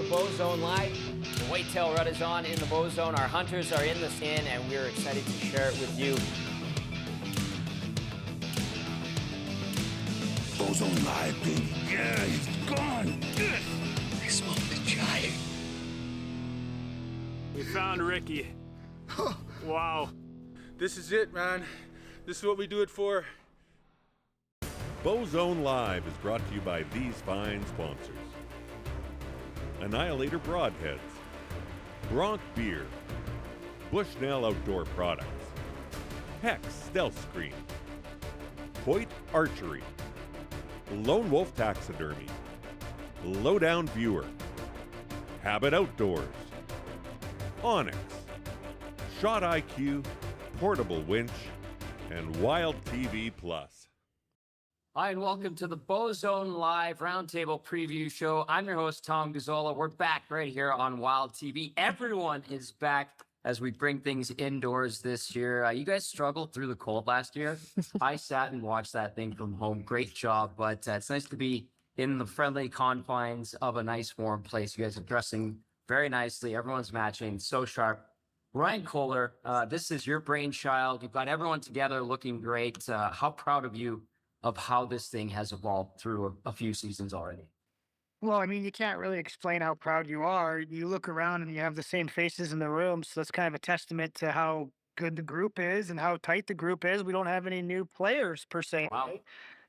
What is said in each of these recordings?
Bowzone Live. The Whitetail rut is on in the Bowzone. Our hunters are in the stand, and we're excited to share it with you. Bowzone Live, baby. Yeah, he's gone. Yes. I smoked the giant. We found Ricky. Wow. This is it, man. This is what we do it for. Bowzone Live is brought to you by these fine sponsors. Annihilator Broadheads, Bronc Beer, Bushnell Outdoor Products, Hex Stealth Screen, Hoyt Archery, Lone Wolf Taxidermy, Lowdown Viewer, Habit Outdoors, Onyx, Shot IQ, Portable Winch, and Wild TV Plus. Hi, and welcome to the Bowzone Live Roundtable Preview Show. I'm your host, Tom Gazzola. We're back right here on Wild TV. Everyone is back as we bring things indoors this year. You guys struggled through the cold last year. I sat and watched that thing from home. Great job, but it's nice to be in the friendly confines of a nice warm place. You guys are dressing very nicely. Everyone's matching, so sharp. Ryan Kohler, this is your brainchild. You've got everyone together looking great. How proud of you of how this thing has evolved through a few seasons already? Well, I mean, you can't really explain how proud you are. You look around and you have the same faces in the room. So that's kind of a testament to how good the group is and how tight the group is. We don't have any new players per se. Wow. Right?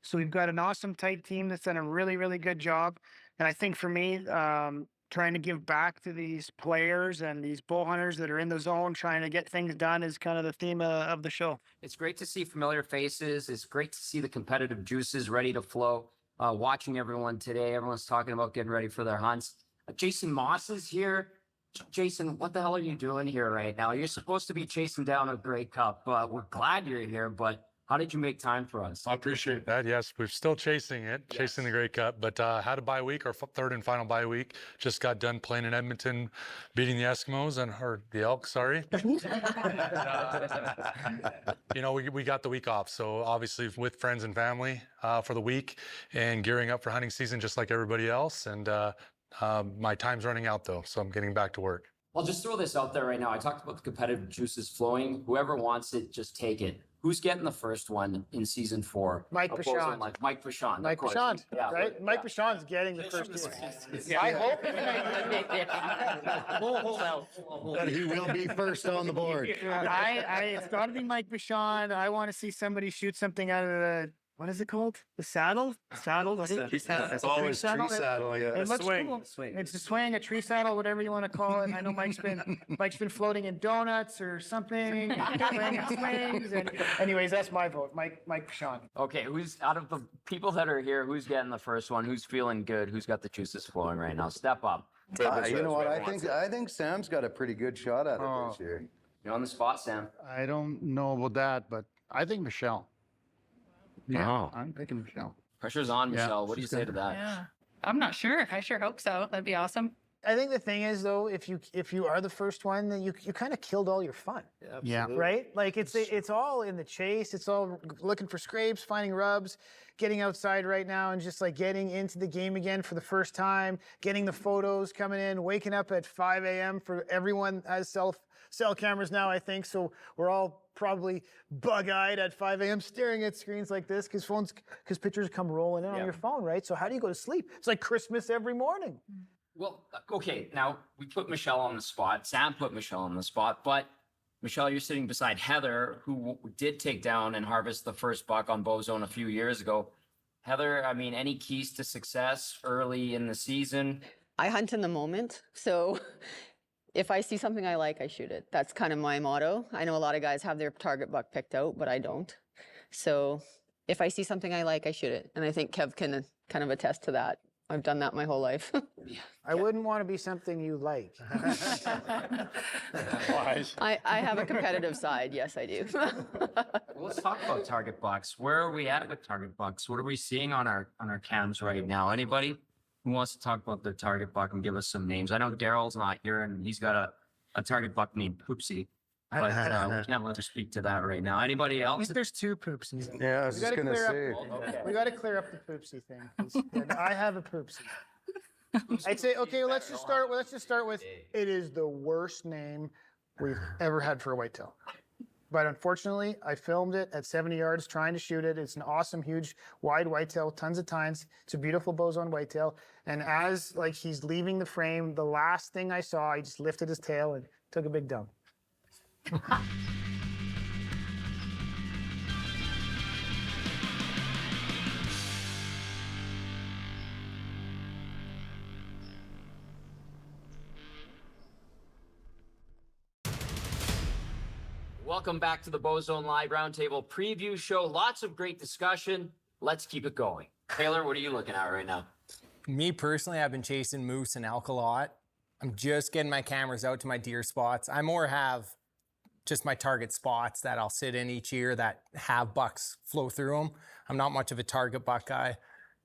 So we've got an awesome, tight team that's done a really, really good job. And I think for me, trying to give back to these players and these bow hunters that are in the zone, trying to get things done is kind of the theme of the show. It's great to see familiar faces. It's great to see the competitive juices ready to flow. Watching everyone today, everyone's talking about getting ready for their hunts. Jason Moss is here. Jason, what the hell are you doing here right now? You're supposed to be chasing down a Grey Cup. We're glad you're here, but how did you make time for us? I appreciate that. Yes, we're still chasing it, chasing the Grey Cup, but had a bye week, our third and final bye week. Just got done playing in Edmonton, beating the Eskimos or the Elk, sorry. We got the week off. So obviously with friends and family for the week and gearing up for hunting season, just like everybody else. And my time's running out though, so I'm getting back to work. I'll just throw this out there right now. I talked about the competitive juices flowing. Whoever wants it, just take it. Who's getting the first one in season 4? Mike Pashon. Mike Pashon. Mike Pashon, yeah, right? Yeah. Mike Pashon's getting the first one. I hope But he will be first on the board. it's got to be Mike Pashon. I want to see somebody shoot something out of the, what is it called? The saddle? Saddle? It's always tree saddle, yeah. It looks swing. cool. It's a swing, a tree saddle, whatever you want to call it. I know Mike's been floating in donuts or something. Swings. And anyways, that's my vote. Mike Pashon. Okay, who's out of the people that are here, who's getting the first one? Who's feeling good? Who's got the juices flowing right now? Step up. You know what? I think Sam's got a pretty good shot at it this year. You're on the spot, Sam. I don't know about that, but I think Michelle. Yeah, I'm thinking Michelle. Pressure's on, Michelle. Yeah, what do you say to that? Yeah, I'm not sure. I sure hope so. That'd be awesome. I think the thing is though, if you are the first one, then you kind of killed all your fun. Yeah. Right? Like it's all in the chase. It's all looking for scrapes, finding rubs, getting outside right now and just like getting into the game again for the first time, getting the photos coming in, waking up at 5 a.m. for everyone has cell cameras now, I think. So we're all probably bug-eyed at 5 a.m. staring at screens like this because pictures come rolling in on your phone, right? So how do you go to sleep? It's like Christmas every morning. Well, okay, now we put Michelle on the spot. Sam put Michelle on the spot, but Michelle, you're sitting beside Heather, who did take down and harvest the first buck on Bowzone a few years ago. Heather, I mean, any keys to success early in the season? I hunt in the moment, so if I see something I like, I shoot it. That's kind of my motto. I know a lot of guys have their target buck picked out, but I don't. So if I see something I like, I shoot it. And I think Kev can kind of attest to that. I've done that my whole life. I wouldn't want to be something you like. I have a competitive side. Yes, I do. Well, let's talk about target bucks. Where are we at with target bucks? What are we seeing on our cams right now? Anybody who wants to talk about the target buck and give us some names? I know Daryl's not here and he's got a target buck named Poopsie. But we can't let her speak to that right now. Anybody else? I think there's 2 poopsies. Yeah, I was just going to say. We got to clear up the poopsie thing. I have a poopsie. I'd say, okay, let's just start with, it is the worst name we've ever had for a whitetail. But unfortunately, I filmed it at 70 yards trying to shoot it. It's an awesome, huge, wide whitetail, tons of tines. It's a beautiful Bowzone whitetail. And as like he's leaving the frame, the last thing I saw, he just lifted his tail and took a big dump. Welcome back to the Bowzone Live Roundtable Preview Show. Lots of great discussion. Let's keep it going. Taylor, what are you looking at right now? Me personally, I've been chasing moose and elk a lot. I'm just getting my cameras out to my deer spots. I more have just my target spots that I'll sit in each year that have bucks flow through them. I'm not much of a target buck guy.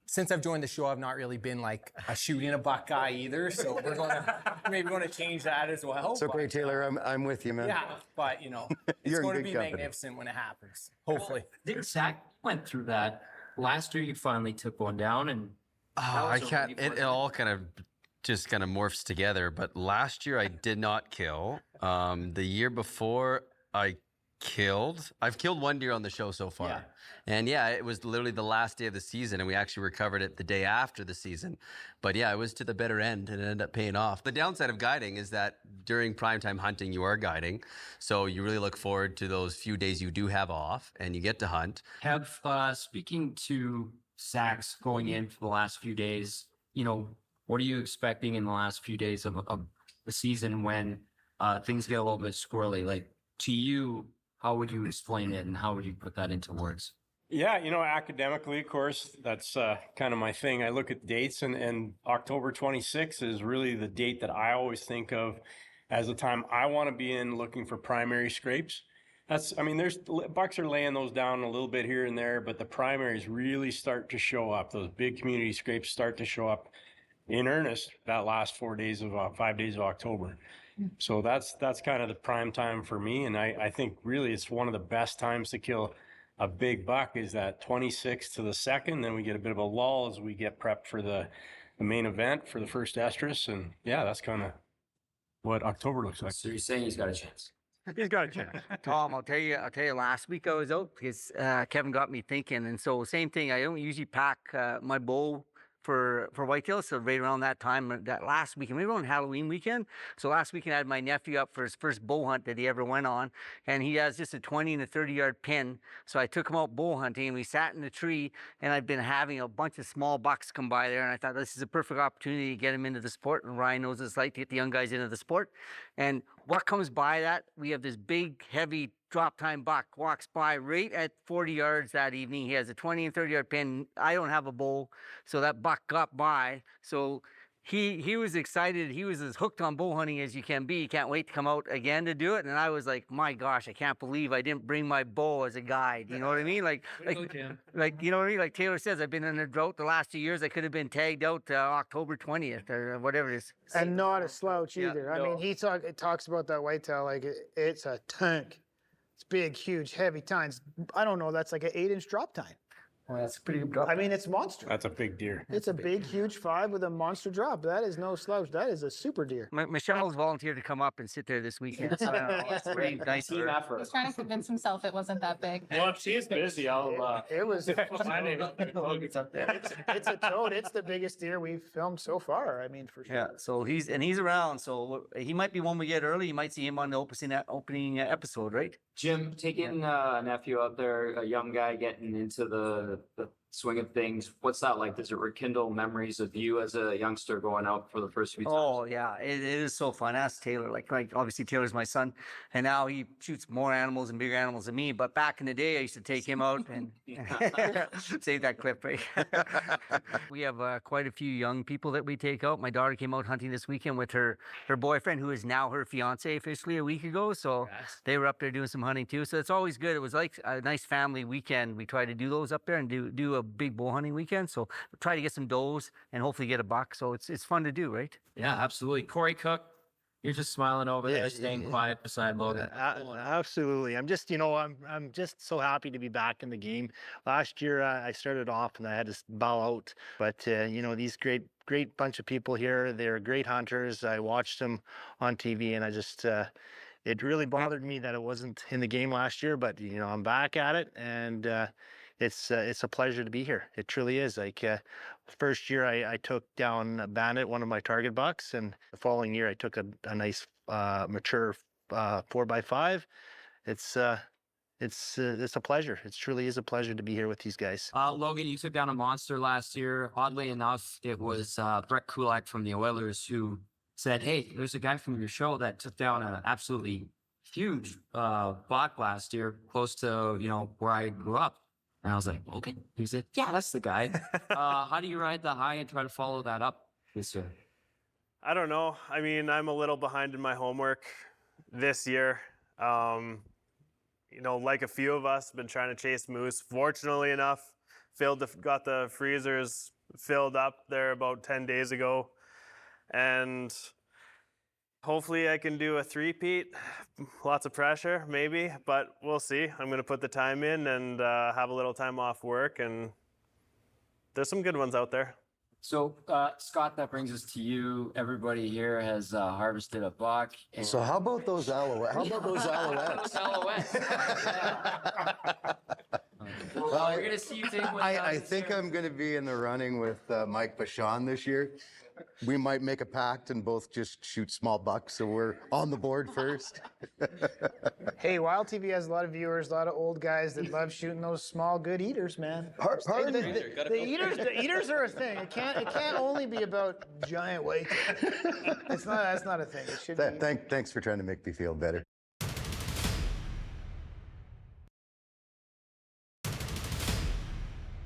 Since I've joined the show, I've not really been like a shooting a buck guy either. So we're maybe going to change that as well. It's okay, Taylor. I'm with you, man. Yeah, but you know, it's going to be magnificent when it happens. Hopefully. I think Zach went through that last year. You finally took one down, and I can't. It all kind of just kind of morphs together. But last year I did not kill. The year before I've killed one deer on the show so far. Yeah. And yeah, it was literally the last day of the season, and we actually recovered it the day after the season. But yeah, it was to the better end, and it ended up paying off. The downside of guiding is that during primetime hunting, you are guiding. So you really look forward to those few days you do have off, and you get to hunt. Speaking to Zach's going in for the last few days, you know, what are you expecting in the last few days of the season when things get a little bit squirrely? Like, to you, how would you explain it, and how would you put that into words? Yeah, you know, academically, of course, that's kind of my thing. I look at dates, and October 26th is really the date that I always think of as the time I want to be in looking for primary scrapes. There's bucks are laying those down a little bit here and there, but the primaries really start to show up. Those big community scrapes start to show up in earnest that last 5 days of October. So that's kind of the prime time for me, and I think really it's one of the best times to kill a big buck is that 26th to the 2nd. Then we get a bit of a lull as we get prepped for the main event for the first estrus, and yeah, that's kind of what October looks like. So you're saying he's got a chance? He's got a chance. Tom, I'll tell you, last week I was out because Kevin got me thinking, and so same thing. I don't usually pack my bow for whitetail, so right around that time, that last weekend, maybe around Halloween weekend. So last weekend I had my nephew up for his first bow hunt that he ever went on, and he has just a 20 and a 30-yard pin. So I took him out bow hunting, and we sat in the tree, and I'd been having a bunch of small bucks come by there, and I thought this is a perfect opportunity to get him into the sport, and Ryan knows what it's like to get the young guys into the sport. And what comes by that, we have this big, heavy drop time buck walks by right at 40 yards that evening. He has a 20 and 30-yard pin. I don't have a bow, so that buck got by. So he was excited. He was as hooked on bow hunting as you can be. He can't wait to come out again to do it. And I was like, my gosh, I can't believe I didn't bring my bow as a guide. You know what I mean? Like you know what I mean? Like Taylor says, I've been in a drought the last 2 years. I could have been tagged out October 20th or whatever it is. And not a slouch either. Yeah, I mean, he talks about that whitetail like it's a tank. It's big, huge, heavy tines. I don't know. That's like an 8-inch drop tine. Well, that's a pretty good drop. I mean, it's monster. That's a big deer. It's a big, huge 5 with a monster drop. That is no slouch. That is a super deer. Michelle's volunteered to come up and sit there this weekend. So that's pretty nice. He's trying to convince himself it wasn't that big. Well, if she's busy, I'll. It was. Logan's up there. It's a toad. It's the biggest deer we've filmed so far. I mean, for sure. Yeah. So he's around. So he might be one we get early. You might see him on the opening episode, right? Jim, taking a nephew out there, a young guy getting into the swing of things, what's that like? Does it rekindle memories of you as a youngster going out for the first few times? Oh yeah, it is so fun. Ask Taylor. Like obviously Taylor's my son, and now he shoots more animals and bigger animals than me. But back in the day, I used to take him out and save that clip, right? We have quite a few young people that we take out. My daughter came out hunting this weekend with her boyfriend, who is now her fiance officially a week ago. So they were up there doing some hunting too. So it's always good. It was like a nice family weekend. We try to do those up there and do a big bow hunting weekend. So we'll try to get some does and hopefully get a buck. So it's fun to do, right? Yeah, absolutely. Corey Cook, You're just smiling over there, staying quiet beside Logan. Absolutely. I'm just, I'm just so happy to be back in the game. Last year, I started off and I had to bow out. But, these great bunch of people here, they're great hunters. I watched them on TV and I just, it really bothered me that it wasn't in the game last year, but, I'm back at it and, it's a pleasure to be here. It truly is. Like first year I took down a Bandit, one of my target bucks, and the following year I took a nice mature 4x5. It's a pleasure. It truly is a pleasure to be here with these guys. Logan, you took down a monster last year. Oddly enough, it was Brett Kulak from the Oilers who said, "Hey, there's a guy from your show that took down an absolutely huge buck last year, close to where I grew up." And I was like, "Okay." He said, "Yeah, that's the guy." How do you ride the high and try to follow that up this year? I don't know. I mean, I'm a little behind in my homework this year. Like a few of us, been trying to chase moose. Fortunately enough, got the freezers filled up there about 10 days ago. And hopefully I can do a three-peat. Lots of pressure, maybe, but we'll see. I'm going to put the time in and have a little time off work, and there's some good ones out there. So, Scott, that brings us to you. Everybody here has harvested a buck. So how about those alouettes? How about those alouettes? Well, you're gonna see you take one. I think I'm going to be in the running with Mike Bashan this year. We might make a pact and both just shoot small bucks, so we're on the board first. Hey, Wild TV has a lot of viewers, a lot of old guys that love shooting those small, good eaters, man. The eaters are a thing. It can't only be about giant white. That's not a thing. It should be. Thanks for trying to make me feel better.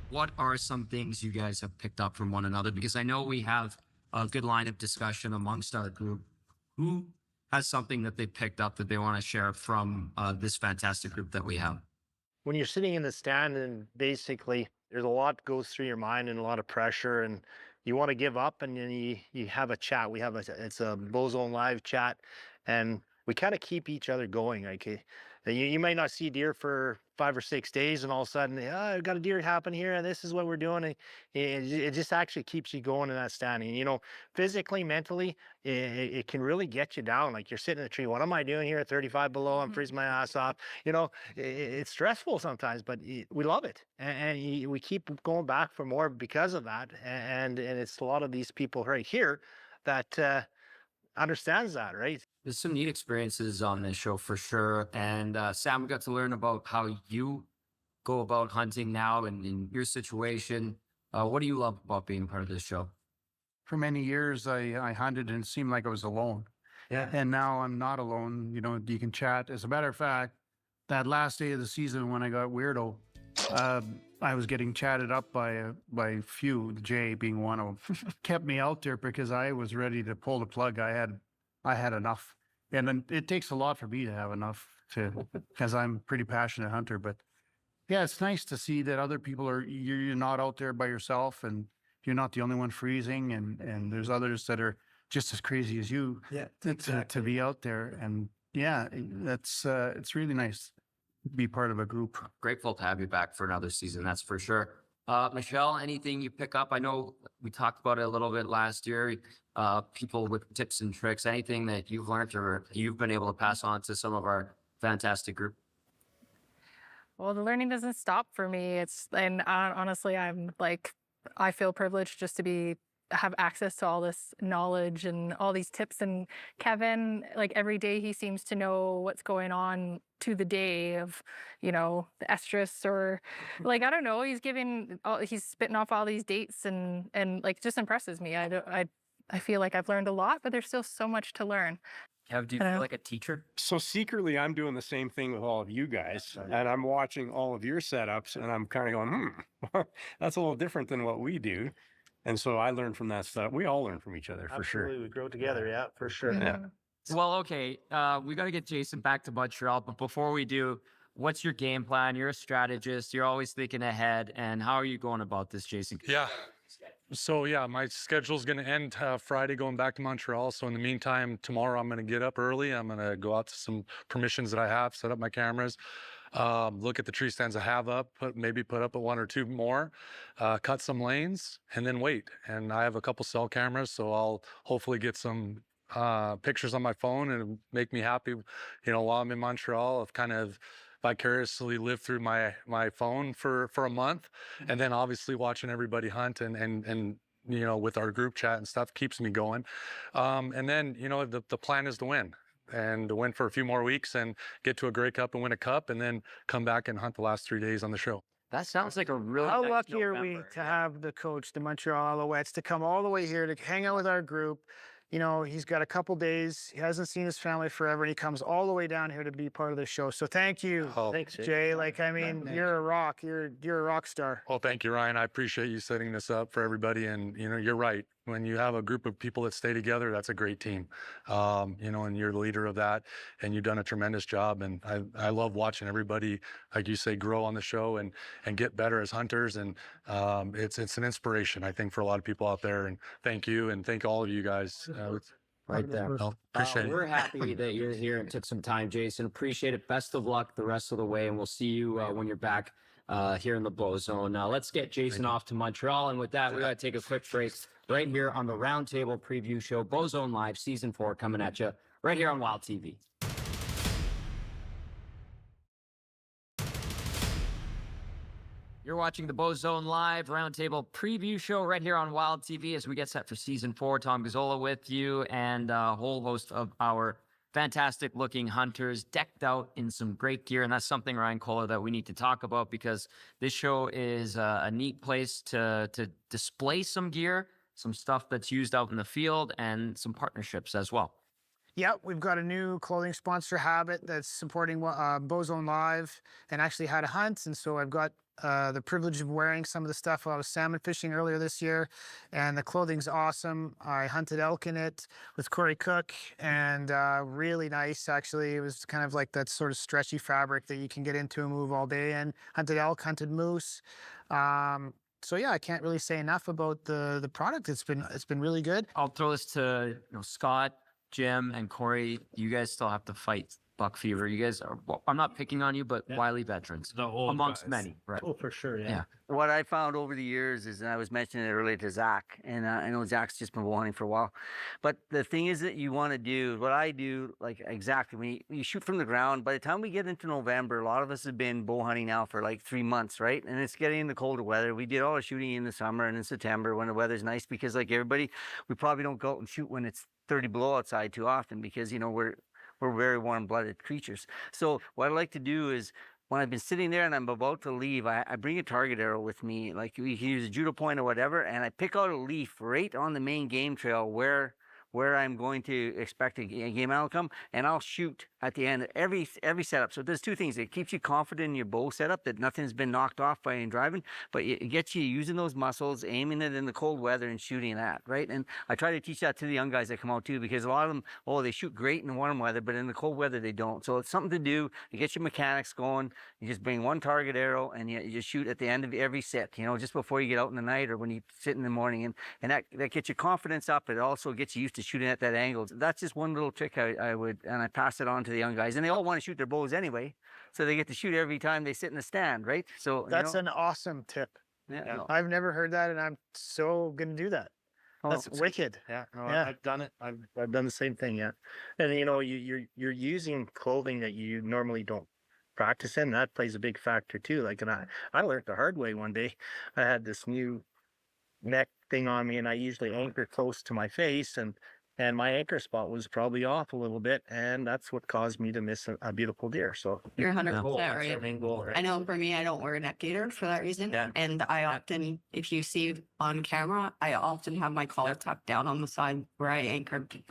What are some things you guys have picked up from one another? Because I know we have a good line of discussion amongst our group. Who has something that they picked up that they want to share from this fantastic group that we have? When you're sitting in the stand and basically there's a lot goes through your mind and a lot of pressure and you want to give up and then you have a chat. It's a Bowzone live chat and we kind of keep each other going. Like you might not see deer for 5 or 6 days and all of a sudden, I've got a deer happen here and this is what we're doing. And it just actually keeps you going in that standing. Physically, mentally, it can really get you down. Like you're sitting in a tree. What am I doing here at 35 below? I'm freezing my ass off. It's stressful sometimes, but we love it. And we keep going back for more because of that. And it's a lot of these people right here that understands that, right? There's some neat experiences on this show for sure. And Sam, we got to learn about how you go about hunting now and in your situation. What do you love about being part of this show? For many years, I hunted and it seemed like I was alone. Yeah. And now I'm not alone. You can chat. As a matter of fact, that last day of the season when I got weirdo, I was getting chatted up by a few, Jay being one of them, kept me out there because I was ready to pull the plug. I had enough. And then it takes a lot for me to have enough because I'm a pretty passionate hunter. But yeah, it's nice to see that other people you're not out there by yourself and you're not the only one freezing and there's others that are just as crazy as you to be out there. And yeah, it's really nice to be part of a group. Grateful to have you back for another season, that's for sure. Michelle, anything you pick up? I know we talked about it a little bit last year. People with tips and tricks, anything that you've learned or you've been able to pass on to some of our fantastic group? Well, the learning doesn't stop for me. Honestly, I feel privileged just to have access to all this knowledge and all these tips. And Kevin, every day he seems to know what's going on to the day of, the estrus or I don't know, he's spitting off all these dates and just impresses me. I feel like I've learned a lot, but there's still so much to learn. Kev, do you feel like a teacher? So secretly, I'm doing the same thing with all of you guys, and I'm watching all of your setups, and I'm kind of going, that's a little different than what we do. And so I learned from that stuff. We all learn from each other, for sure. Absolutely, we grow together, yeah, for sure. Yeah. Well, okay, we got to get Jason back to Montreal, but before we do, what's your game plan? You're a strategist. You're always thinking ahead. And how are you going about this, Jason? Yeah. So yeah, my schedule's going to end Friday going back to Montreal. So in the meantime, tomorrow I'm going to get up early. I'm going to go out to some permissions that I have, set up my cameras, look at the tree stands I have up, maybe put up 1 or 2 more, cut some lanes, and then wait. And I have a couple cell cameras, so I'll hopefully get some pictures on my phone and make me happy, while I'm in Montreal. I've kind of vicariously lived through my phone for a month, and then obviously watching everybody hunt and with our group chat and stuff keeps me going. And then the plan is to win. And to win for a few more weeks and get to a Grey Cup and win a cup, and then come back and hunt the last 3 days on the show. That sounds like a really How nice lucky are we November. to have the coach, the Montreal Alouettes, to come all the way here to hang out with our group. He's got a couple days. He hasn't seen his family forever, and he comes all the way down here to be part of the show. So thank you, Thanks, Jay. You're a rock. You're a rock star. Well, thank you, Ryan. I appreciate you setting this up for everybody. And, you're right. When you have a group of people that stay together, that's a great team. And you're the leader of that, and you've done a tremendous job. And I love watching everybody, like you say, grow on the show and get better as hunters. And it's an inspiration, I think, for a lot of people out there. And thank you, and thank all of you guys. Right there. Appreciate it. We're happy that you're here and took some time, Jason. Appreciate it. Best of luck the rest of the way, and we'll see you when you're back here in the Bowzone. Now let's get Jason off to Montreal, and with that, we got to take a quick break right here on the Roundtable Preview Show, Bowzone Live Season 4 coming at you right here on Wild TV. You're watching the Bowzone Live Roundtable Preview Show right here on Wild TV as we get set for Season 4. Tom Gazzola with you, and a whole host of our fantastic looking hunters decked out in some great gear. And that's something, Ryan Kohler, that we need to talk about, because this show is a neat place to display some gear, some stuff that's used out in the field, and some partnerships as well. Yep, we've got a new clothing sponsor, Habit, that's supporting Bowzone Live and actually How to Hunt. And so I've got the privilege of wearing some of the stuff while I was salmon fishing earlier this year, and the clothing's awesome. I hunted elk in it with Corey Cook, and really nice, actually. It was kind of like that sort of stretchy fabric that you can get into and move all day in. Hunted elk, hunted moose. So yeah, I can't really say enough about the product. It's been really good. I'll throw this to Scott, Jim, and Corey. You guys still have to fight buck fever. You guys are, well, I'm not picking on you, but wily veterans amongst many, right? Oh, for sure, Yeah. What I found over the years is, and I was mentioning it earlier to Zach, and I know Zach's just been bowhunting for a while, but the thing is that you want to do, what I do, like exactly, when you shoot from the ground, by the time we get into November, a lot of us have been bowhunting now for like 3 months, right? And it's getting into colder weather. We did all the shooting in the summer and in September when the weather's nice, because like everybody, we probably don't go out and shoot when it's 30 below outside too often, because, we're very warm-blooded creatures. So what I like to do is, when I've been sitting there and I'm about to leave, I bring a target arrow with me, like we can use a judo point or whatever, and I pick out a leaf right on the main game trail where I'm going to expect a game outcome, and I'll shoot at the end of every setup. So it does two things. It keeps you confident in your bow setup, that nothing's been knocked off by driving, but it gets you using those muscles, aiming it in the cold weather and shooting that, right? And I try to teach that to the young guys that come out too, because a lot of them, they shoot great in warm weather, but in the cold weather they don't. So it's something to do to get your mechanics going. You just bring one target arrow and you just shoot at the end of every set, just before you get out in the night or when you sit in the morning, and that gets your confidence up. It also gets you used to shooting at that angle. That's just one little trick I would, and I pass it on to the young guys, and they all want to shoot their bows anyway, so they get to shoot every time they sit in the stand, right? So that's an awesome tip. Yeah, I've never heard that, and I'm so gonna do that. That's wicked. Yeah, I've done it. I've done the same thing. Yeah, and you're using clothing that you normally don't practice in. That plays a big factor too. Like, and I learned the hard way one day. I had this new neck thing on me, and I usually anchor close to my face, and my anchor spot was probably off a little bit, and that's what caused me to miss a beautiful deer. So you're 100% right. I know for me, I don't wear a neck gaiter for that reason. Yeah. And I often, if you see on camera, I often have my collar tucked down on the side where I anchored,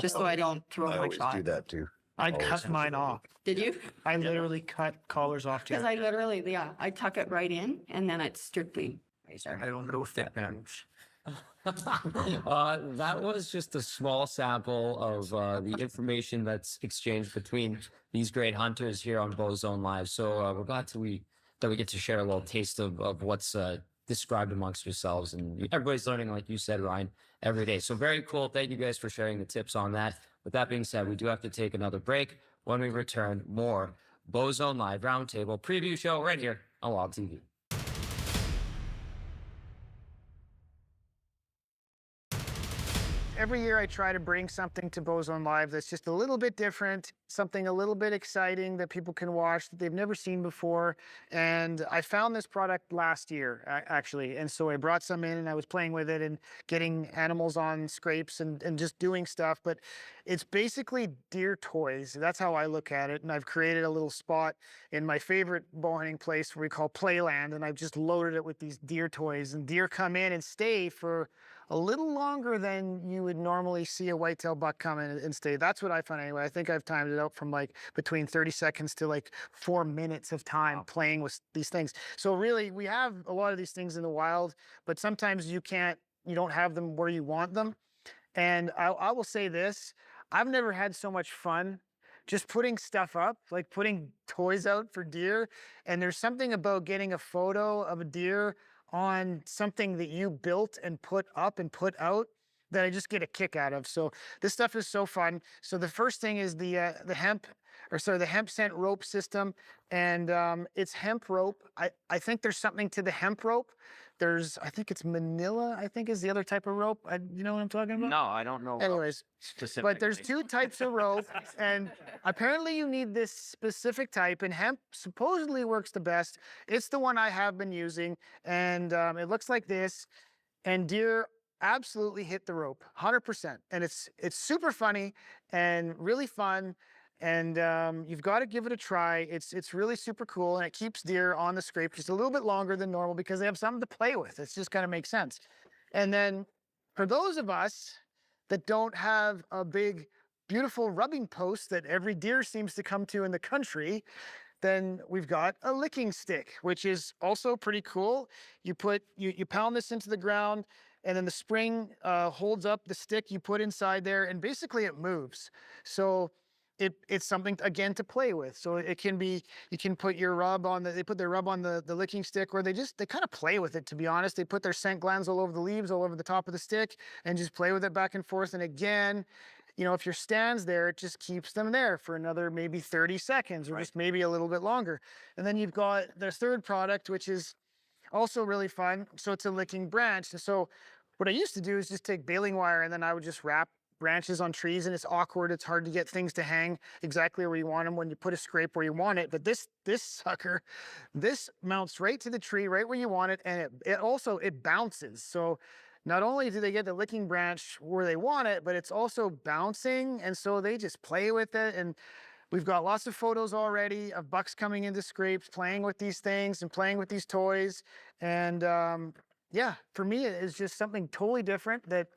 just so I don't throw my shot. Do that too. I cut mine off. Did you? I literally cut collars off too. Because I literally, I tuck it right in, and then it's strictly razor. I don't know if that matters. That was just a small sample of the information that's exchanged between these great hunters here on Bowzone Live. So we're glad that we get to share a little taste of what's described amongst yourselves. And everybody's learning, like you said, Ryan, every day. So very cool. Thank you guys for sharing the tips on that. With that being said, we do have to take another break. When we return, more Bowzone Live Roundtable preview show right here on Wild TV. Every year I try to bring something to Bowzone Live that's just a little bit different, something a little bit exciting that people can watch that they've never seen before. And I found this product last year, actually. And so I brought some in and I was playing with it and getting animals on scrapes and just doing stuff. But it's basically deer toys. That's how I look at it. And I've created a little spot in my favorite bow hunting place where we call Playland. And I've just loaded it with these deer toys. And deer come in and stay for a little longer than you would normally see a whitetail buck come in and stay. That's what I found anyway. I think I've timed it out from like between 30 seconds to like 4 minutes of time playing with these things. So really, we have a lot of these things in the wild, but sometimes you don't have them where you want them. And I will say this, I've never had so much fun just putting stuff up, like putting toys out for deer. And there's something about getting a photo of a deer on something that you built and put up and put out that I just get a kick out of. So this stuff is so fun. So the first thing is the hemp scent rope system, and it's hemp rope. I think there's something to the hemp rope. I think it's Manila, I think is the other type of rope. You know what I'm talking about? No, I don't know. Anyways, but there's 2 types of rope, and apparently you need this specific type, and hemp supposedly works the best. It's the one I have been using, and it looks like this, and deer absolutely hit the rope, 100%. And it's super funny and really fun. And you've got to give it a try. It's really super cool, and it keeps deer on the scrape just a little bit longer than normal because they have something to play with. It's just kind of makes sense. And then for those of us that don't have a big, beautiful rubbing post that every deer seems to come to in the country, then we've got a licking stick, which is also pretty cool. You pound this into the ground, and then the spring holds up the stick you put inside there, and basically it moves. So it's something, again, to play with. So it can be, you can put your rub on they put their rub on the licking stick, or they kind of play with it, to be honest. They put their scent glands all over the leaves, all over the top of the stick, and just play with it back and forth. And again, if your stand's there, it just keeps them there for another maybe 30 seconds, or just maybe a little bit longer. And then you've got the third product, which is also really fun. So it's a licking branch. And so what I used to do is just take baling wire, and then I would just wrap branches on trees, and it's awkward. It's hard to get things to hang exactly where you want them when you put a scrape where you want it. But this sucker, this mounts right to the tree, right where you want it. And it bounces. So not only do they get the licking branch where they want it, but it's also bouncing. And so they just play with it. And we've got lots of photos already of bucks coming into scrapes, playing with these things and playing with these toys. And yeah, for me, it is just something totally different that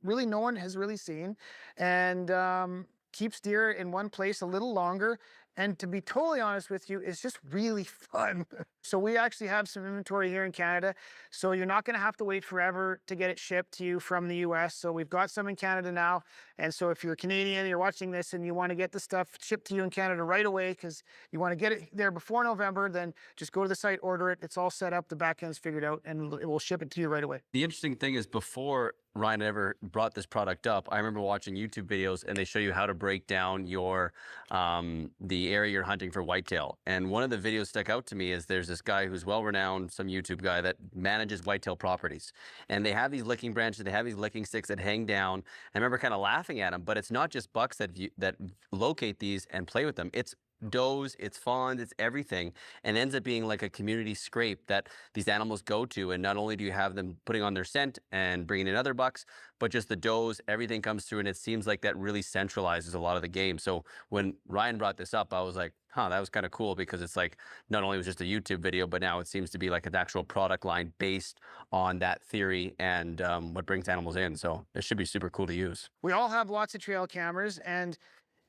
really no one has really seen, and keeps deer in one place a little longer. And to be totally honest with you, it's just really fun. So we actually have some inventory here in Canada. So you're not going to have to wait forever to get it shipped to you from the US. So we've got some in Canada now. And so if you're Canadian, you're watching this and you want to get the stuff shipped to you in Canada right away because you want to get it there before November, then just go to the site, order it. It's all set up. The back end's figured out, and it will ship it to you right away. The interesting thing is, before Ryan ever brought this product up, I remember watching YouTube videos, and they show you how to break down your the area you're hunting for whitetail. And one of the videos stuck out to me is there's this guy who's well-renowned, some YouTube guy that manages whitetail properties. And they have these licking branches, they have these licking sticks that hang down. I remember kind of laughing at him, but it's not just bucks that locate these and play with them. It's does, it's fawns, it's everything, and ends up being like a community scrape that these animals go to. And not only do you have them putting on their scent and bringing in other bucks, but just the does, everything comes through, and it seems like that really centralizes a lot of the game. So when Ryan brought this up, I was like, that was kind of cool, because it's like not only was it just a YouTube video, but now it seems to be like an actual product line based on that theory and what brings animals in. So it should be super cool to use. We all have lots of trail cameras, and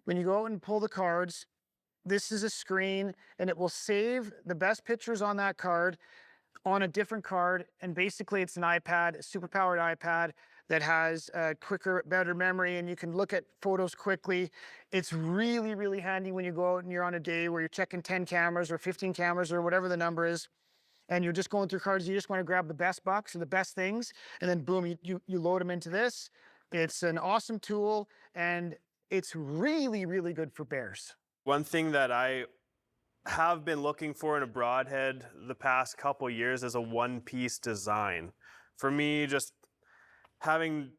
when you go out and pull the cards, this is a screen, and it will save the best pictures on that card on a different card. And basically it's an iPad, a super powered iPad that has a quicker, better memory, and you can look at photos quickly. It's really, really handy when you go out and you're on a day where you're checking 10 cameras or 15 cameras or whatever the number is. and you're just going through cards, you just want to grab the best bucks and the best things, and then boom, you load them into this. It's an awesome tool, and it's really, really good for bears. One thing that I have been looking for in a broadhead the past couple years is a one-piece design. For me, just having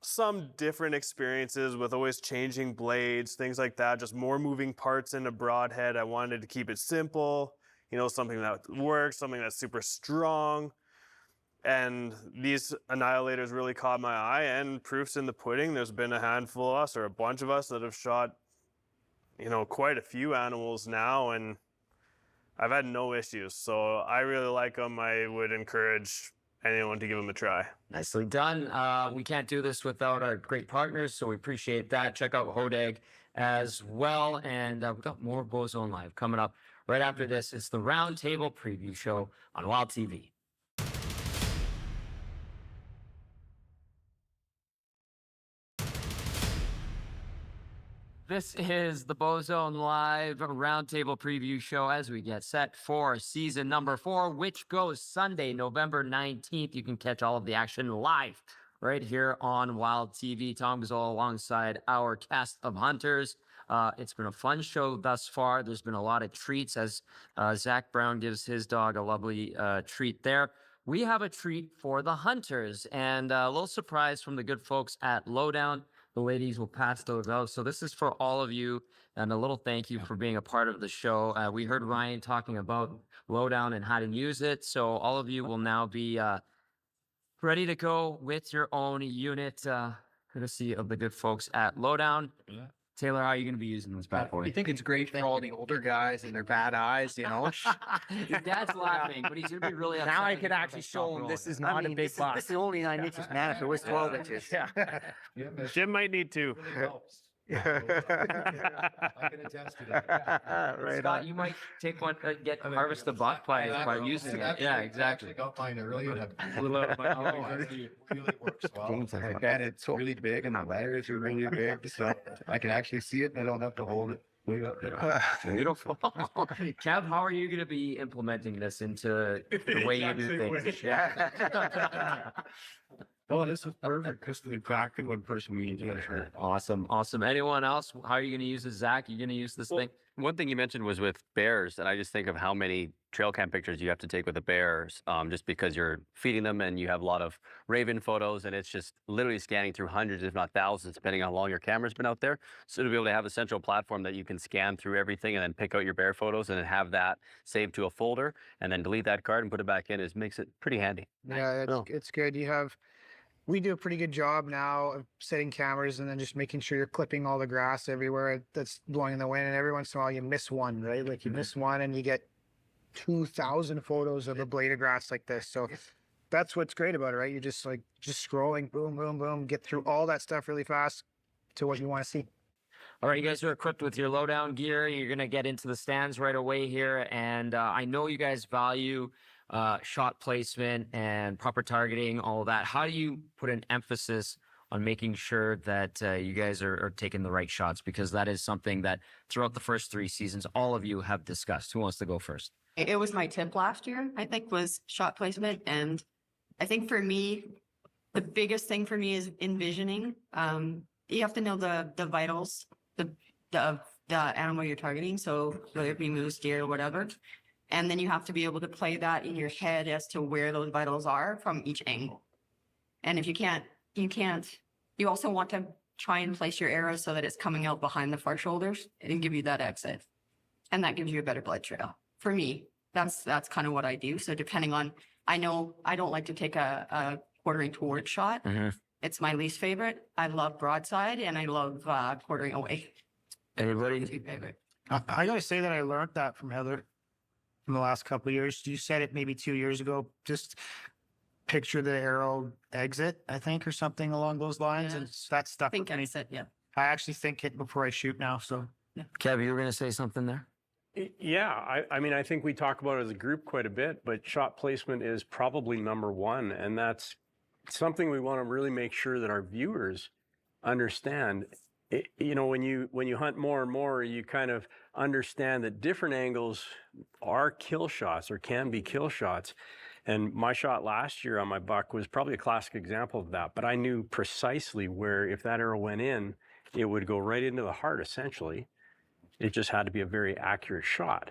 some different experiences with always changing blades, things like that, just more moving parts in a broadhead. I wanted to keep it simple, you know, something that works, something that's super strong. And these annihilators really caught my eye, and proof's in the pudding. There's been a handful of us, or a bunch of us, that have shot, you know, quite a few animals now, and I've had no issues. So I really like them. I would encourage anyone to give them a try. Nicely done. We can't do this without our great partners, so we appreciate that. Check out Hodag as well. And we've got more Bowzone Live coming up right after this. It's the Roundtable Preview Show on Wild TV. This is the Bowzone Live Roundtable Preview Show as we get set for season number 4, which goes Sunday, November 19th. You can catch all of the action live right here on Wild TV. Tom Gazzola alongside our cast of hunters. It's been a fun show thus far. There's been a lot of treats as Zach Brown gives his dog a lovely treat there. We have a treat for the hunters, and a little surprise from the good folks at Lowdown. The ladies will pass those out. So this is for all of you, and a little thank you for being a part of the show. We heard Ryan talking about Lowdown and how to use it. So all of you will now be ready to go with your own unit, courtesy of the good folks at Lowdown. Taylor, how are you going to be using this bad boy? I think it's great for all the older guys and their bad eyes, you know. Your dad's laughing, but he's going to be really upset. Now I can actually show him this is not a big box. This is only 9 inches, man. If it was 12 inches. Yeah. Jim might need to. I can attest to that. Right Scott, on. you might take one, harvest the buck by using it. Yeah, exactly. I got mine early and I blew out my really works well. And it's really big and the letters are really big, so I can actually see it and I don't have to hold it. Beautiful. Kev, how are you going to be implementing this into the way you do things? Yeah. Oh, this is perfect. This is exactly what person we need. Awesome. Awesome. Anyone else? How are you going to use this, Zach? You going to use this thing? One thing you mentioned was with bears, and I just think of how many trail cam pictures you have to take with the bears, just because you're feeding them and you have a lot of Raven photos, and it's just literally scanning through hundreds, if not thousands, depending on how long your camera's been out there. So to be able to have a central platform that you can scan through everything and then pick out your bear photos and then have that saved to a folder and then delete that card and put it back in makes it pretty handy. Yeah, it's good. We do a pretty good job now of setting cameras and then just making sure you're clipping all the grass everywhere that's blowing in the wind. And every once in a while you miss one, right? Like you miss one and you get 2,000 photos of a blade of grass like this. So that's what's great about it, right? You're just scrolling, boom, boom, boom, get through all that stuff really fast to what you want to see. All right, you guys are equipped with your Lowdown gear. You're going to get into the stands right away here. And I know you guys value shot placement and proper targeting, all of that. How do you put an emphasis on making sure that you guys are taking the right shots? Because that is something that throughout the first 3 seasons, all of you have discussed. Who wants to go first? It was my tip last year, I think, was shot placement. And I think for me, the biggest thing for me is envisioning. You have to know the vitals, the animal you're targeting. So whether it be moose, deer, or whatever. And then you have to be able to play that in your head as to where those vitals are from each angle. And if you can't, you also want to try and place your arrow so that it's coming out behind the far shoulders and give you that exit. And that gives you a better blood trail. For me, that's kind of what I do. So depending on, I know I don't like to take a quartering towards shot. Mm-hmm. It's my least favorite. I love broadside and I love quartering away. Everybody? I gotta say that I learned that from Heather in the last couple of years. You said it maybe 2 years ago. Just picture the arrow exit, I think, or something along those lines. Yeah. And that stuff. I think I said, yeah. I actually think it before I shoot now. So, Kev, you were going to say something there? Yeah, I mean, I think we talk about it as a group quite a bit, but shot placement is probably number one. And that's something we want to really make sure that our viewers understand. you know, when you hunt more and more, you kind of understand that different angles are kill shots or can be kill shots. And my shot last year on my buck was probably a classic example of that. But I knew precisely where, if that arrow went in, it would go right into the heart, essentially. It just had to be a very accurate shot.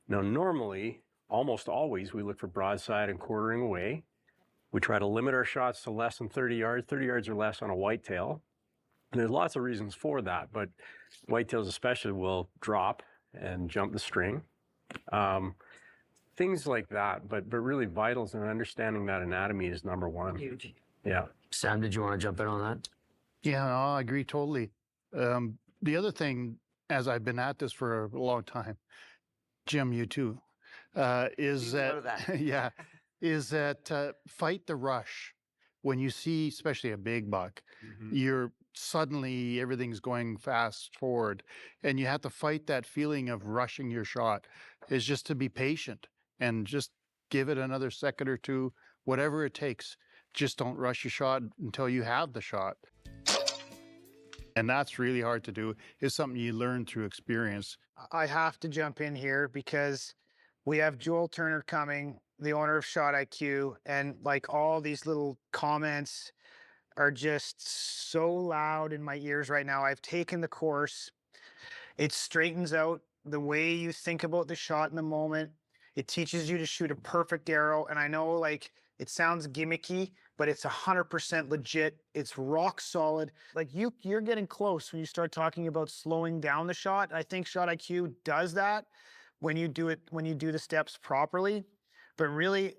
Now, normally, almost always, we look for broadside and quartering away. We try to limit our shots to less than 30 yards, 30 yards or less on a whitetail. And there's lots of reasons for that, but whitetails especially will drop and jump the string. Things like that, but really vitals and understanding that anatomy is number one. Huge. Yeah. Sam, did you want to jump in on that? Yeah, no, I agree totally. The other thing, as I've been at this for a long time, Jim, you too, is that, yeah, is that fight the rush. When you see, especially a big buck, you're suddenly everything's going fast forward, and you have to fight that feeling of rushing your shot. Is just to be patient and just give it another second or two, whatever it takes. Just don't rush your shot until you have the shot. And that's really hard to do. It's something you learn through experience. I have to jump in here because we have Joel Turner coming, the owner of Shot IQ, and like all these little comments are just so loud in my ears right now. I've taken the course. It straightens out the way you think about the shot in the moment. It teaches you to shoot a perfect arrow. And I know like it sounds gimmicky, but it's 100% legit. It's rock solid. Like you're getting close when you start talking about slowing down the shot. I think Shot IQ does that when you do the steps properly. But really,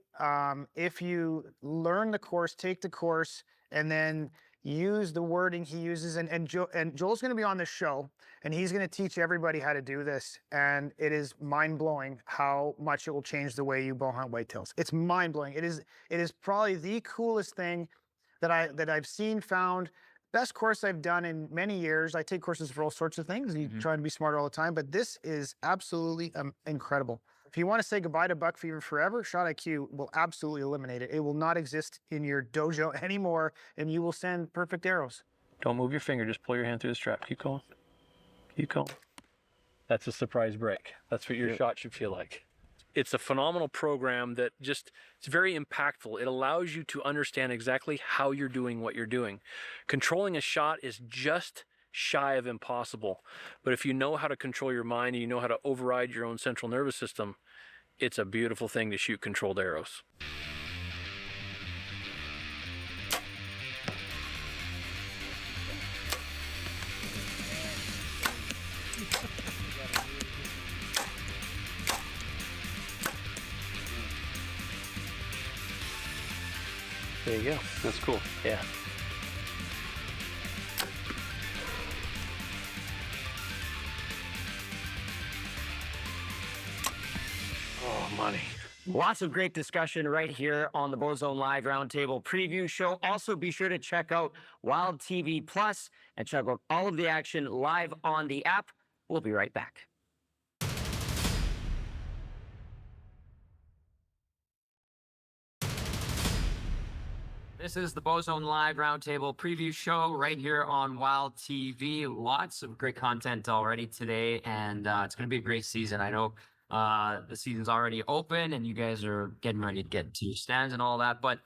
if you learn the course, take the course, and then use the wording he uses, and Joel's going to be on this show, and he's going to teach everybody how to do this. And it is mind-blowing how much it will change the way you bow hunt whitetails. It's mind-blowing. It is probably the coolest thing that I've seen, found. Best course I've done in many years. I take courses for all sorts of things. You try to be smarter all the time, but this is absolutely incredible. If you want to say goodbye to buck fever forever, Shot IQ will absolutely eliminate it. It will not exist in your dojo anymore, and you will send perfect arrows. Don't move your finger. Just pull your hand through the strap. Keep going. Keep going. That's a surprise break. That's what your shot should feel like. It's a phenomenal program that it's very impactful. It allows you to understand exactly how you're doing what you're doing. Controlling a shot is just shy of impossible. But if you know how to control your mind and you know how to override your own central nervous system, it's a beautiful thing to shoot controlled arrows. There you go. That's cool. Yeah. Oh, money. Lots of great discussion right here on the Bowzone Live Roundtable Preview Show. Also, be sure to check out Wild TV Plus and check out all of the action live on the app. We'll be right back. This is the Bowzone Live Roundtable Preview Show right here on Wild TV. Lots of great content already today, and it's going to be a great season. I know the season's already open, and you guys are getting ready to get to your stands and all that. But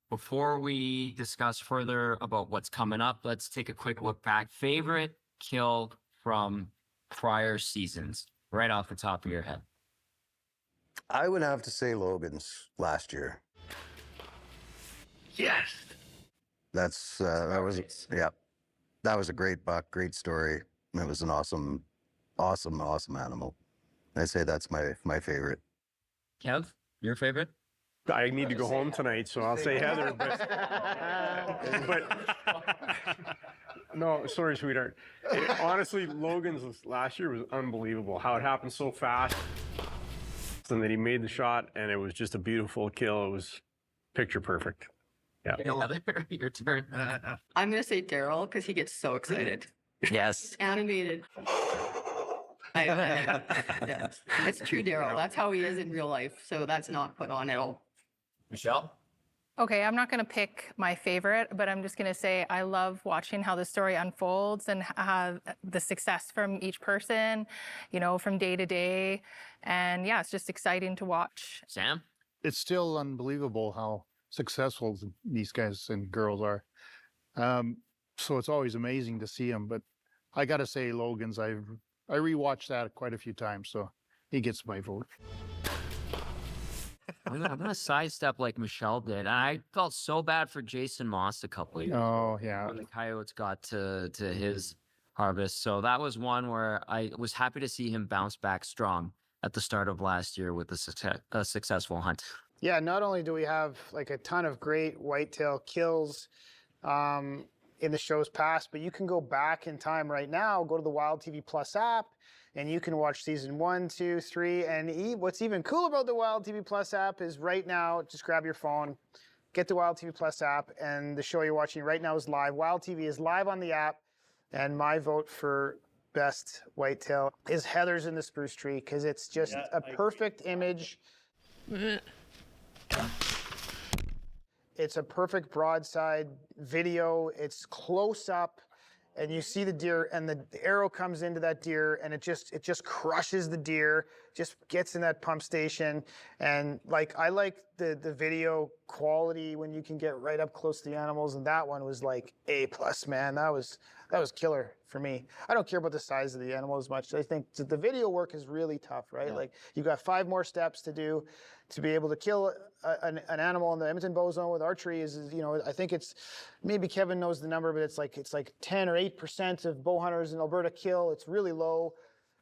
before we discuss further about what's coming up, let's take a quick look back. Favorite kill from prior seasons, right off the top of your head? I would have to say Logan's last year. Yes. That was a great buck, great story. It was an awesome animal. I'd say that's my favorite. Kev, your favorite? I need to go home tonight, so I'll say Heather. But no, sorry, sweetheart. Honestly, Logan's last year was unbelievable. How it happened so fast, and then he made the shot, and it was just a beautiful kill. It was picture perfect. Yeah. Your turn. I'm going to say Daryl because he gets so excited. Yes. Animated. Yeah. It's true, Daryl. That's how he is in real life. So that's not put on at all. Michelle? Okay, I'm not going to pick my favorite, but I'm just going to say I love watching how the story unfolds and how the success from each person, you know, from day to day. And yeah, it's just exciting to watch. Sam? It's still unbelievable how successful these guys and girls are. So it's always amazing to see them. But I got to say, Logan's, I rewatched that quite a few times, so he gets my vote. I'm gonna sidestep like Michelle did. I felt so bad for Jason Moss a couple of years Oh, yeah. when the Coyotes got to his harvest. So that was one where I was happy to see him bounce back strong at the start of last year with a successful hunt. Yeah, not only do we have like a ton of great whitetail kills in the shows past, but you can go back in time right now, go to the Wild TV Plus app, and you can watch season 1, 2, 3. And what's even cool about the Wild TV Plus app is right now, just grab your phone, get the Wild TV Plus app, and the show you're watching right now is live. Wild TV is live on the app, and my vote for best whitetail is Heather's in the Spruce Tree, because it's just a perfect image. It's a perfect broadside video. It's close up, and you see the deer, and the arrow comes into that deer, and it just crushes the deer, just gets in that pump station. And like, I like the video quality when you can get right up close to the animals, and that one was like A+, man. That was killer for me. I don't care about the size of the animal as much. I think the video work is really tough, right? Like, you got 5 more steps to do to be able to kill an animal in the Edmonton Bowzone with archery is, you know, I think it's, maybe Kevin knows the number, but it's like 10 or 8% of bow hunters in Alberta kill. It's really low.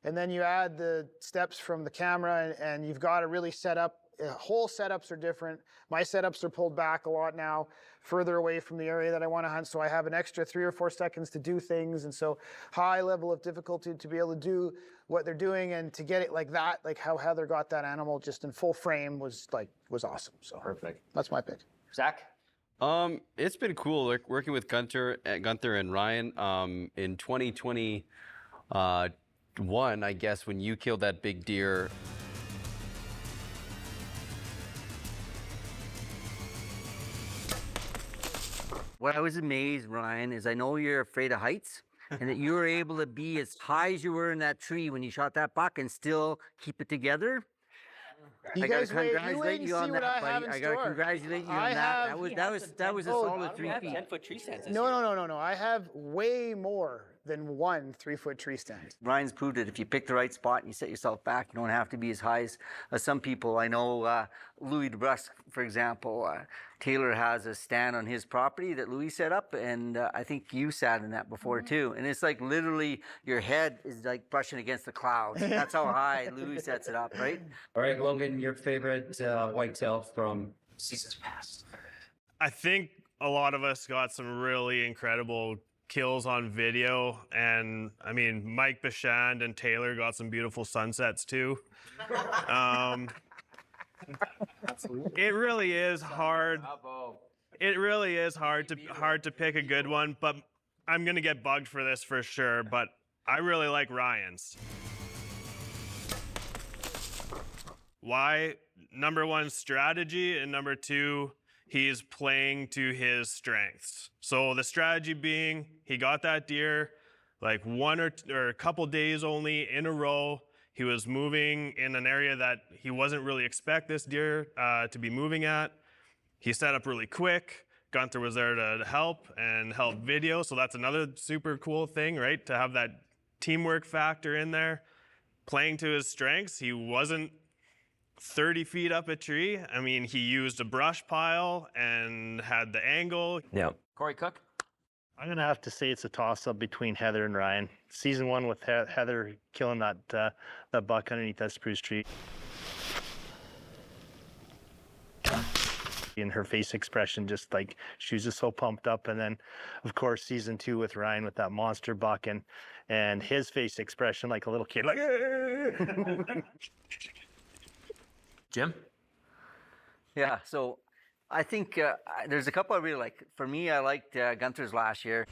And then you add the steps from the camera, and you've got to really set up. Whole setups are different. My setups are pulled back a lot now, further away from the area that I want to hunt, so I have an extra 3 or 4 seconds to do things. And so high level of difficulty to be able to do what they're doing, and to get it like that, like how Heather got that animal just in full frame was awesome. So perfect. That's my pick. Zach? It's been cool working with Gunther and Ryan in 2021, I guess, when you killed that big deer. What I was amazed, Ryan, is I know you're afraid of heights, and that you were able to be as high as you were in that tree when you shot that buck and still keep it together. You I gotta guys wait congratulate and you on see what that, I have buddy. in I gotta store. congratulate you I on that. have- That was a solid 3 feet. 10-foot tree stands. No. I have way more than one 3-foot tree stand. Ryan's proved it. If you pick the right spot and you set yourself back, you don't have to be as high as some people. I know Louis DeBrusque, for example, Taylor has a stand on his property that Louis set up, and I think you sat in that before too. And it's like literally your head is like brushing against the clouds. That's how high Louis sets it up, right? All right, Logan, your favorite whitetail from seasons past? I think a lot of us got some really incredible kills on video, and I mean, Mike Bichand and Taylor got some beautiful sunsets too. It really is hard. It really is hard to pick a good one, but I'm gonna get bugged for this for sure. But I really like Ryan's. Why? Number 1, strategy, and number 2, he's playing to his strengths. So the strategy being, he got that deer like one or a couple days only in a row. He was moving in an area that he wasn't really expect this deer to be moving at. He set up really quick. Gunther was there to help and help video. So that's another super cool thing, right? To have that teamwork factor in there. Playing to his strengths, he wasn't 30 feet up a tree. I mean, he used a brush pile and had the angle. Yeah. Corey Cook? I'm going to have to say it's a toss-up between Heather and Ryan. Season 1 with Heather killing that buck underneath that spruce tree. And her face expression, just like she was just so pumped up. And then, of course, season 2 with Ryan with that monster buck, and his face expression like a little kid, like. Jim? Yeah, so I think there's a couple I really like. For me, I liked Gunther's last year.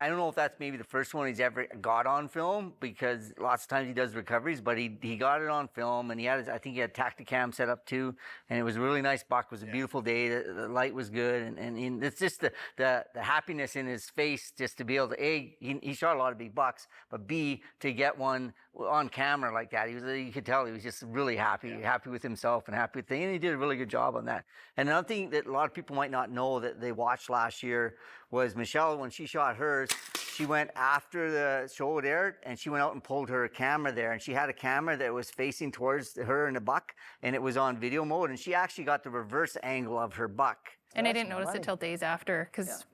I don't know if that's maybe the first one he's ever got on film, because lots of times he does recoveries, but he got it on film, and I think he had Tacticam set up too, and it was a really nice buck. It was a beautiful day. The light was good, and it's just the happiness in his face just to be able to, A, he shot a lot of big bucks, but B, to get one on camera like that. You could tell he was just really happy with himself and happy with things, and he did a really good job on that. And another thing that a lot of people might not know that they watched last year was Michelle, when she shot hers, she went after the show had aired, and she went out and pulled her camera there, and she had a camera that was facing towards her and the buck, and it was on video mode, and she actually got the reverse angle of her buck. And I didn't notice it till days after, because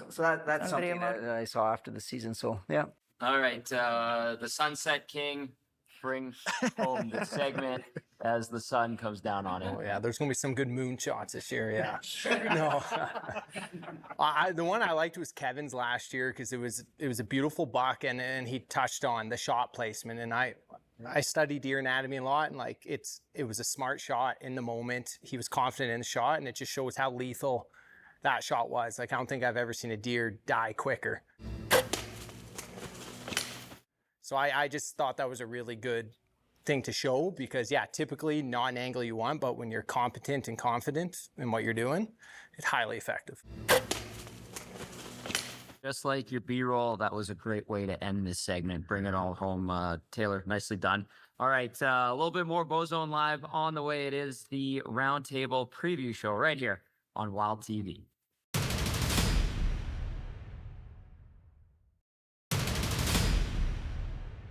So that's on video something that I saw after the season. So yeah. All right, the Sunset King brings home the segment as the sun comes down on it. Oh yeah, there's gonna be some good moon shots this year. Yeah. No. The one I liked was Kevin's last year, because it was a beautiful buck, and he touched on the shot placement, and I study deer anatomy a lot, and like it was a smart shot in the moment. He was confident in the shot, and it just shows how lethal that shot was. Like, I don't think I've ever seen a deer die quicker. So I just thought that was a really good thing to show, because yeah, typically not an angle you want, but when you're competent and confident in what you're doing, it's highly effective. Just like your B-roll, that was a great way to end this segment. Bring it all home, Taylor. Nicely done. All right, a little bit more Bowzone Live on the way. It is the Roundtable preview show right here on Wild TV.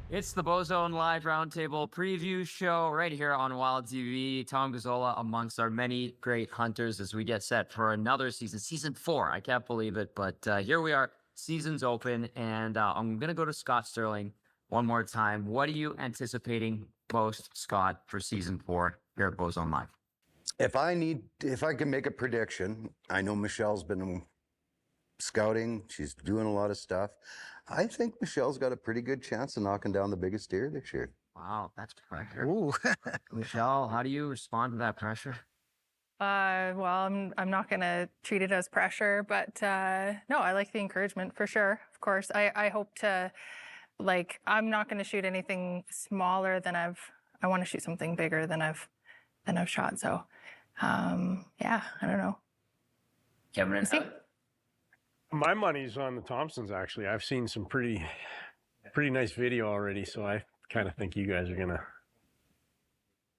It's the Bowzone Live Roundtable preview show right here on Wild TV. Tom Gazzola amongst our many great hunters as we get set for another season, season 4. I can't believe it, but here we are. Season's open, and I'm going to go to Scott Sterling one more time. What are you anticipating most, Scott, for season 4 here at Bowzone Live? If I can make a prediction, I know Michelle's been scouting. She's doing a lot of stuff. I think Michelle's got a pretty good chance of knocking down the biggest deer this year. Wow, that's pressure. Ooh. Michelle, how do you respond to that pressure? Well, I'm not going to treat it as pressure, but no, I like the encouragement for sure. Of course, I hope to, like, I'm not going to shoot anything smaller than I want to shoot something bigger than I've shot. So, yeah, I don't know. Kevin and Heather? My money's on the Thompsons, actually. I've seen some pretty nice video already, so I kind of think you guys are going to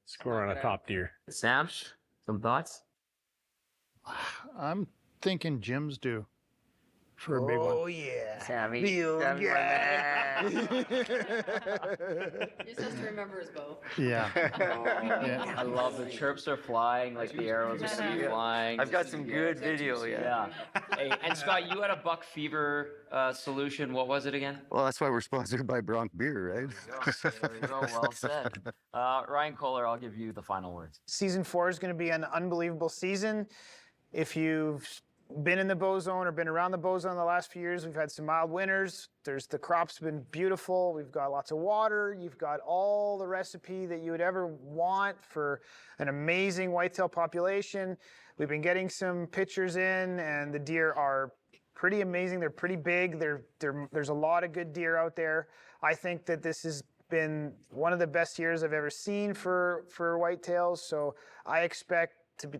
score on a top deer. Sam, some thoughts? I'm thinking Jim's due for a big one. Oh yeah, Sammy. Sammy, You're supposed to remember his bow. Yeah. Yeah. I love the chirps are flying, like the arrows are flying. I've got some good video. Yeah. Hey, and Scott, you had a buck fever solution. What was it again? Well, that's why we're sponsored by Bronc Beer, right? There you go. Well said. Ryan Kohler, I'll give you the final words. Season 4 is going to be an unbelievable season. If you've been in the Bowzone or been around the Bowzone the last few years, we've had some mild winters. The crops have been beautiful. We've got lots of water. You've got all the recipe that you would ever want for an amazing whitetail population. We've been getting some pictures in, and the deer are pretty amazing. They're pretty big. There's a lot of good deer out there. I think that this has been one of the best years I've ever seen for whitetails. So I expect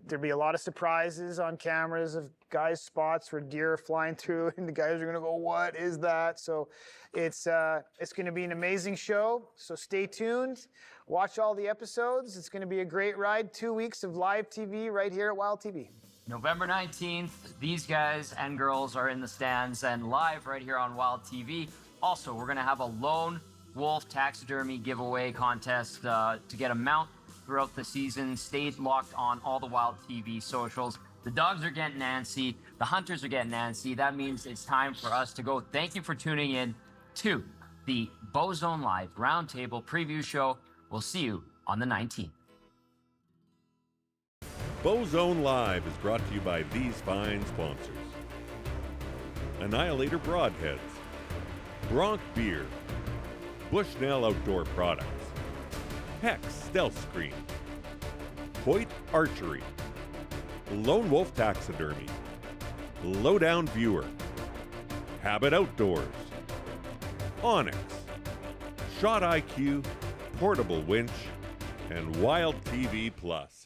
there'll be a lot of surprises on cameras of guys' spots where deer are flying through, and the guys are gonna go, "What is that?" So it's gonna be an amazing show. So stay tuned, watch all the episodes. It's gonna be a great ride. 2 weeks of live TV right here at Wild TV. November 19th, these guys and girls are in the stands and live right here on Wild TV. Also, we're gonna have a lone wolf taxidermy giveaway contest to get a mount throughout the season. Stay locked on all the Wild TV socials. The dogs are getting antsy. The hunters are getting antsy. That means it's time for us to go. Thank you for tuning in to the Bowzone Live Roundtable preview show. We'll see you on the 19th. Bowzone Live is brought to you by these fine sponsors: Annihilator Broadheads, Bronc Beer, Bushnell Outdoor Products, Hex Stealth Screen, Hoyt Archery, Lone Wolf Taxidermy, Lowdown Viewer, Habit Outdoors, Onyx, Shot IQ, Portable Winch, and Wild TV Plus.